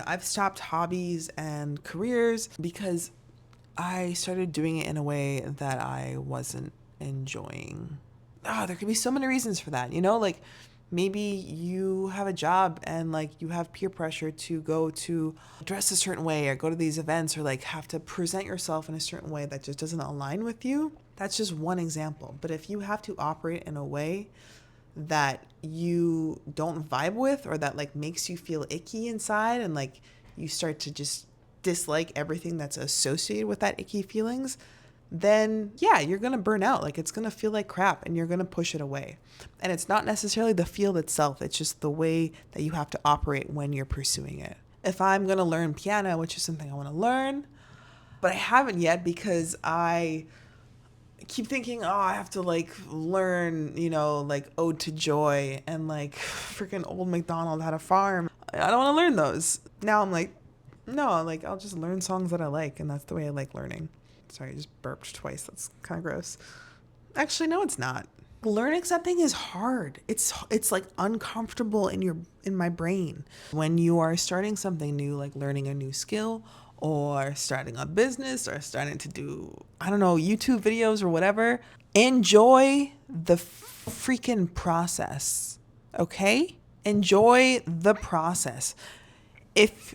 I've stopped hobbies and careers because I started doing it in a way that I wasn't enjoying. There could be so many reasons for that. Like maybe you have a job and like you have peer pressure to go to dress a certain way or go to these events or like have to present yourself in a certain way that just doesn't align with you. That's just one example. But if you have to operate in a way that you don't vibe with or that like makes you feel icky inside and like you start to just dislike everything that's associated with that icky feelings, then yeah, you're going to burn out. Like it's going to feel like crap and you're going to push it away. And it's not necessarily the field itself, it's just the way that you have to operate when you're pursuing it. If I'm going to learn piano, which is something I want to learn, but I haven't yet because I keep thinking, oh, I have to like learn, like Ode to Joy and like freaking Old MacDonald Had a Farm. I don't want to learn those. Now I'm like, no, like I'll just learn songs that I like, and that's the way I like learning. Sorry, I just burped twice. That's kind of gross. Actually, no, it's not. Learning something is hard. It's like uncomfortable in my brain. When you are starting something new, like learning a new skill or starting a business or starting to do, I don't know, YouTube videos or whatever, enjoy the freaking process. Okay? Enjoy the process. If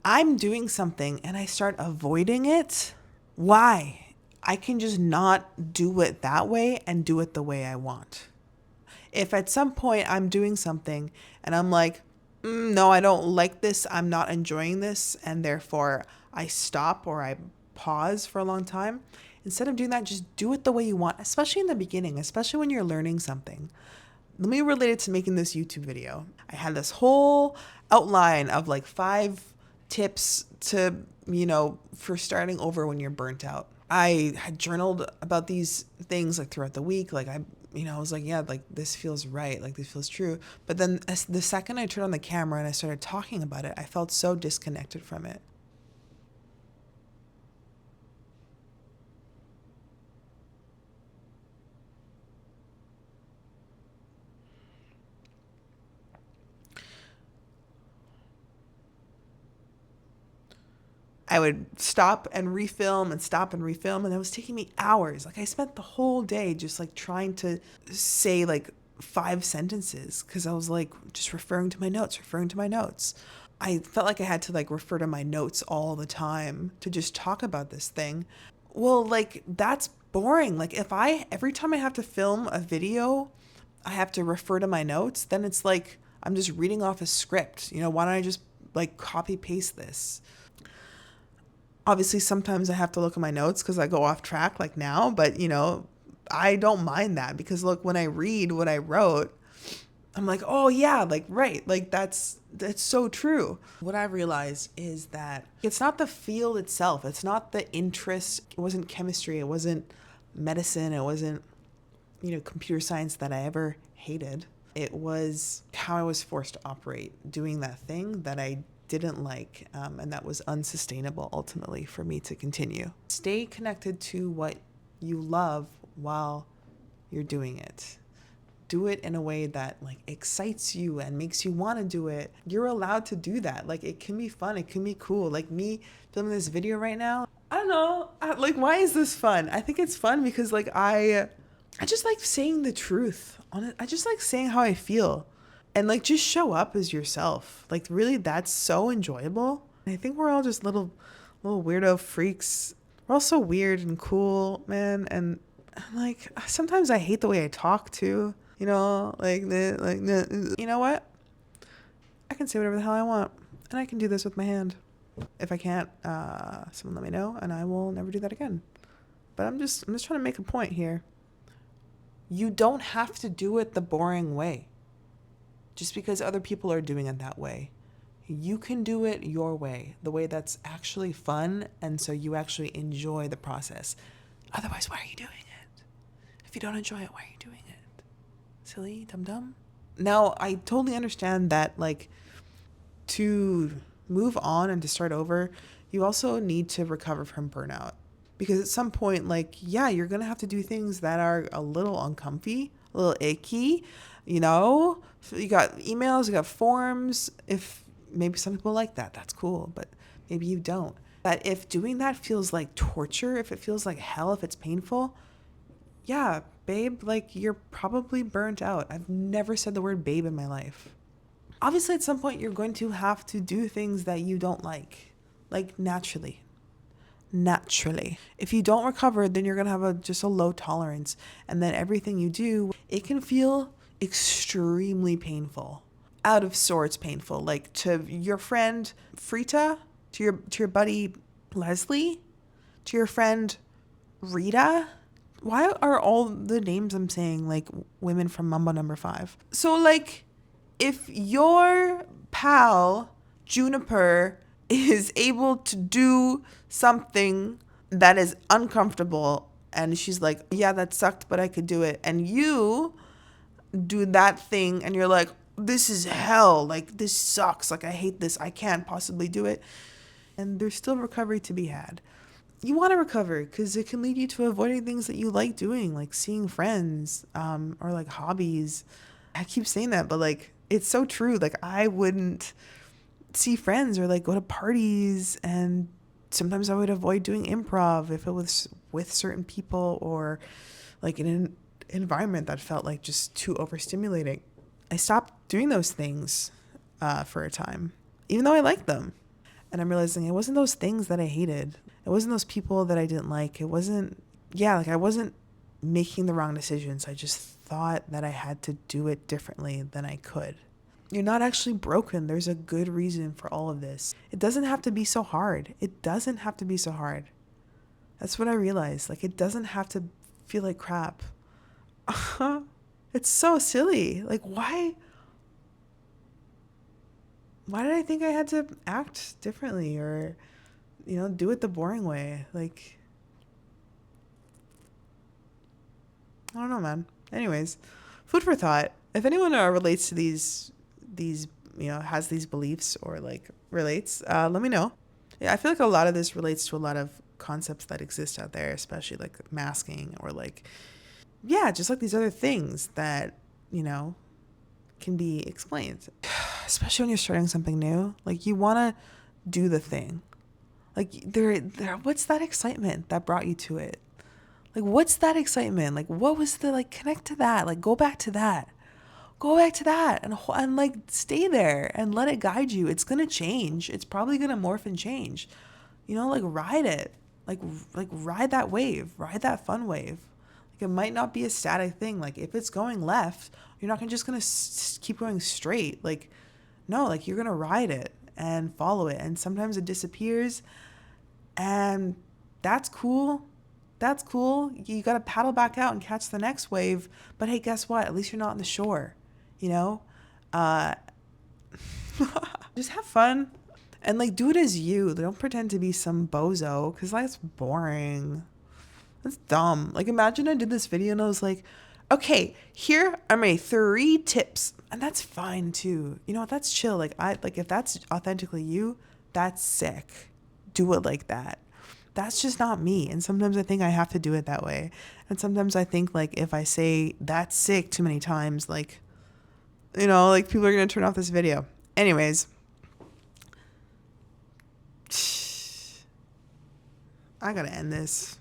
I'm doing something and I start avoiding it, why? I can just not do it that way and do it the way I want. If at some point I'm doing something and I'm like, no, I don't like this, I'm not enjoying this, and therefore I stop or I pause for a long time, instead of doing that, just do it the way you want, especially in the beginning, especially when you're learning something. Let me relate it to making this YouTube video. I had this whole outline of like 5 tips to, for starting over when you're burnt out. I had journaled about these things like throughout the week. Like I was like, yeah, like this feels right. Like this feels true. But then the second I turned on the camera and I started talking about it, I felt so disconnected from it. I would stop and refilm and stop and refilm, and it was taking me hours. Like I spent the whole day just like trying to say like 5 sentences because I was like just referring to my notes, referring to my notes. I felt like I had to like refer to my notes all the time to just talk about this thing. Well, like that's boring. Like if I every time I have to film a video, I have to refer to my notes, then it's like I'm just reading off a script. Why don't I just like copy paste this? Obviously sometimes I have to look at my notes because I go off track like now, but I don't mind that because look, when I read what I wrote, I'm like, oh yeah, like right, like that's so true. What I realized is that it's not the field itself, it's not the interest, it wasn't chemistry, it wasn't medicine, it wasn't computer science that I ever hated. It was how I was forced to operate doing that thing that I didn't like, and that was unsustainable ultimately for me to continue. Stay connected to what you love while you're doing it. Do it in a way that like excites you and makes you want to do it. You're allowed to do that. Like it can be fun, it can be cool. Like me filming this video right now, I don't know, like why is this fun? I think it's fun because like I just like saying the truth on it. I just like saying how I feel and like just show up as yourself. Like really that's so enjoyable. I think we're all just little weirdo freaks. We're all so weird and cool, man. And like sometimes I hate the way I talk too. You know what? I can say whatever the hell I want, and I can do this with my hand. If I can't, someone let me know, and I will never do that again. But I'm just trying to make a point here. You don't have to do it the boring way just because other people are doing it that way. You can do it your way, the way that's actually fun, and so you actually enjoy the process. Otherwise, why are you doing it? If you don't enjoy it, why are you doing it? Silly, dumb. Now, I totally understand that, like, to move on and to start over, you also need to recover from burnout. Because at some point, like, yeah, you're going to have to do things that are a little uncomfy, a little icky, You got emails, you got forms. If maybe some people like that. That's cool, but maybe you don't. But if doing that feels like torture, if it feels like hell, if it's painful, yeah, babe, like you're probably burnt out. I've never said the word babe in my life. Obviously, at some point, you're going to have to do things that you don't like naturally. Naturally. If you don't recover, then you're going to have just a low tolerance. And then everything you do, it can feel extremely painful. Out of sorts painful. Like to your friend Frita, to your buddy Leslie, to your friend Rita. Why are all the names I'm saying like women from Mambo Number 5? So like if your pal Juniper is able to do something that is uncomfortable and she's like, yeah, that sucked, but I could do it. And you do that thing and you're like, this is hell. Like, this sucks. Like, I hate this. I can't possibly do it. And there's still recovery to be had. You want to recover because it can lead you to avoiding things that you like doing, like seeing friends, or like hobbies. I keep saying that, but like, it's so true. Like, I wouldn't see friends or like go to parties, and sometimes I would avoid doing improv if it was with certain people or like in an environment that felt like just too overstimulating. I stopped doing those things for a time, even though I liked them. And I'm realizing it wasn't those things that I hated. It wasn't those people that I didn't like. It wasn't, like I wasn't making the wrong decisions. I just thought that I had to do it differently than I could. You're not actually broken. There's a good reason for all of this. It doesn't have to be so hard. It doesn't have to be so hard. That's what I realized. Like, it doesn't have to feel like crap. It's so silly. Like, why did I think I had to act differently or, do it the boring way? Like, I don't know, man. Anyways, food for thought. If anyone relates to these, has these beliefs or like relates, let me know. Yeah, I feel like a lot of this relates to a lot of concepts that exist out there, especially like masking or like, just like these other things that, can be explained. Especially when you're starting something new, like you want to do the thing. Like what's that excitement that brought you to it? Like, what's that excitement? Like, what was connect to that? Like, go back to that and like stay there and let it guide you. It's going to change. It's probably going to morph and change, like ride it, like ride that wave, ride that fun wave. Like, it might not be a static thing. Like, if it's going left, you're not just going to keep going straight. Like, no, like you're going to ride it and follow it. And sometimes it disappears, and that's cool. That's cool. You got to paddle back out and catch the next wave. But hey, guess what? At least you're not on the shore, Just have fun and like do it as you. Don't pretend to be some bozo, because that's boring. That's dumb. Like, imagine I did this video and I was like, okay, here are my 3 tips. And that's fine too. That's chill. Like, if that's authentically you, that's sick. Do it like that. That's just not me. And sometimes I think I have to do it that way. And sometimes I think like if I say that's sick too many times, like, like people are going to turn off this video. Anyways, I got to end this.